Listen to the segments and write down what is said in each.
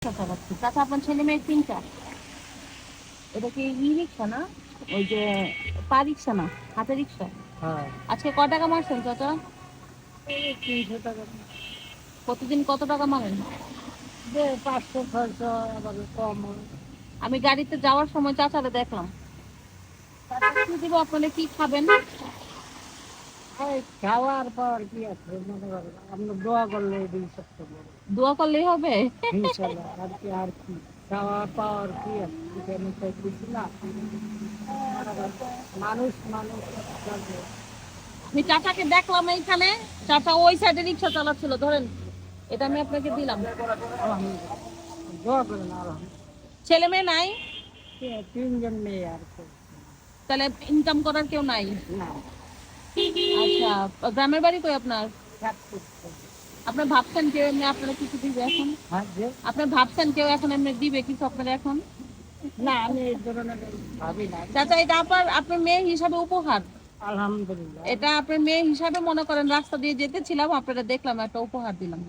চালাচ্ছি। চাচা আপনার ছেলে মেয়ে তিনটা, এটা কি ই রিক্সা না? ওই যে পা রিক্সা না, হাতে রিক্সা? হ্যাঁ, আজকে ক টাকা মারছেন চাচা? এই ৩০০ টাকা প্রতিদিন কত টাকা মারেন? যে ৫০০-৬০০ আবার কম হয়। আমি গাড়িতে যাওয়ার সময় চাচারে দেখলাম। চাচা কি দিব আপনারা, কি খাবেন? এই খাওয়ার পর কি আছে মনে করেন আপনি দোয়া করলে এটাই সবচেয়ে বড়। দোয়া করলেই হবে? ইনশাল্লাহ আর কি খাওয়া পাওয়ার কি আছে এখানে তো কিছু না। মনে করেন মানুষ মানুষ চলবে। আমি চাচাকে দেখলাম এইখানে, চাচা ওই সাইডে রিক্সা চালাচ্ছিল, ধরেন এটা আমি আপনাকে দিলাম। আলহামদুলিল্লাহ, দোয়া করেন আলহামদুলিল্লাহ। ছেলে মেয়ে নাই? ৩ জন মেয়ে আর কি। তাহলে ইনকাম করার কেউ নাই? না, আচ্ছা, গ্রামের বাড়ি কই আপনার? চাকরি। আপনি ভাবছেন কেউ এমনি আপনারা কিছু দিবে এখন? হ্যাঁ যে আপনি ভাবছেন কেউ এখন এমনি দিবে কিছু আপনারা এখন? না, আমি এই ধরনের ভাবি না। চাচা এটা আপনার মেয়ে হিসাবে উপহার। আলহামদুলিল্লাহ। এটা আপনার মেয়ে হিসাবে মনে করেন, রাস্তা দিয়ে যেতেছিলাম, আপনারা দেখলাম, একটা উপহার দিলাম।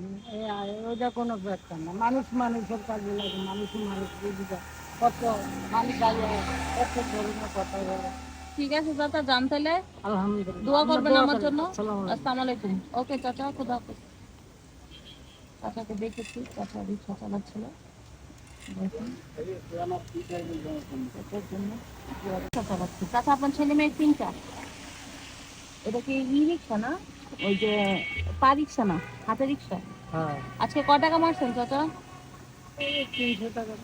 ওইটা কোনো ব্যাপার না, মানুষ মানুষের কাজে লাগে, মানুষ মানুষ বুঝিটা কত মানুষ আগে কত ধরনের কথা বলে। ঠিক আছে চাচা, যান তাহলে। আলহামদুলিল্লাহ, দোয়া আমরা করবেন দোয়া আমার করি। জন্য। আসসালামু আলাইকুম। আসসালামু আলাইকুম। ওকে চাচা, খুদা হাফেজ। চাচাকে দেখেছি, চাচা রিক্সা চালাচ্ছিল। দেখুন, চাচার জন্য রিক্সা চালাচ্ছি। চাচা আপনার ছেলে মেয়ে তিনটা, এটা কি ই রিক্সা না? ওই যে পা রিক্সা না, হাতে রিক্সা? হ্যাঁ, আজকে ক টাকা মারছেন চাচা? এই ৩০০ টাকা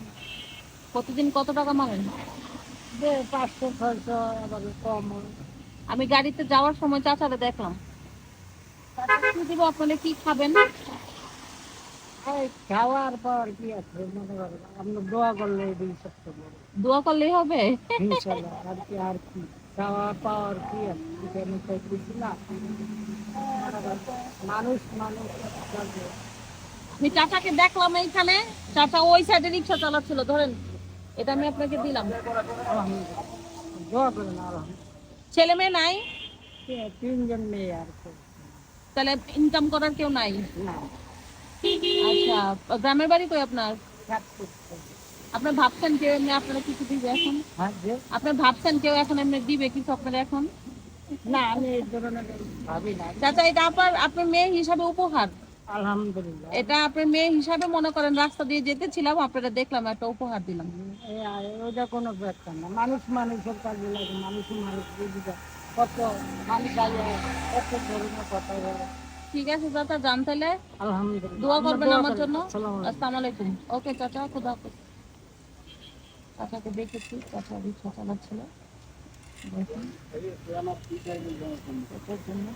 প্রতিদিন কত টাকা মারেন? যে ৫০০-৬০০ আবার কম হয়। আমি গাড়িতে যাওয়ার সময় চাচারে দেখলাম। চাচা কি দিব আপনারা, কি খাবেন? এই খাওয়ার পর কি আছে মনে করেন আপনি দোয়া করলে এটাই সবচেয়ে বড়। দোয়া করলেই হবে? ইনশাল্লাহ আর কি খাওয়া পাওয়ার কি আছে এখানে তো কিছু না। মনে করেন মানুষ মানুষ চলবে। আমি চাচাকে দেখলাম এইখানে, চাচা ওই সাইডে রিক্সা চালাচ্ছিল, ধরেন এটা আমি আপনাকে দিলাম। আলহামদুলিল্লাহ, দোয়া করেন আলহামদুলিল্লাহ। ছেলে মেয়ে নাই? ৩ জন মেয়ে আর কি। তাহলে ইনকাম করার কেউ নাই? না, আচ্ছা, গ্রামের বাড়ি কই আপনার? চাকরি। আপনি ভাবছেন কেউ এমনি আপনারা কিছু দিবে এখন? হ্যাঁ যে আপনি ভাবছেন কেউ এখন এমনি দিবে কিছু আপনারা এখন? না, আমি এই ধরনের ভাবি না। চাচা এটা আপনার মেয়ে হিসাবে উপহার। আলহামদুলিল্লাহ। এটা আপনার মেয়ে হিসাবে মনে করেন, রাস্তা দিয়ে যেতেছিলাম, আপনারা দেখলাম, একটা উপহার দিলাম। ওইটা কোনো ব্যাপার না, মানুষ মানুষের কাজে লাগে, মানুষ মানুষ বুঝিটা কত মানুষ আগে কত ধরনের কথা বলে। ঠিক আছে চাচা, যান তাহলে। আলহামদুলিল্লাহ, দোয়া আমরা করবেন দোয়া আমার করি। জন্য। আসসালামু আলাইকুম। আসসালামু আলাইকুম। ওকে চাচা, খুদা হাফেজ। চাচাকে দেখেছি, চাচা রিক্সা চালাচ্ছিল। দেখুন, চাচার জন্য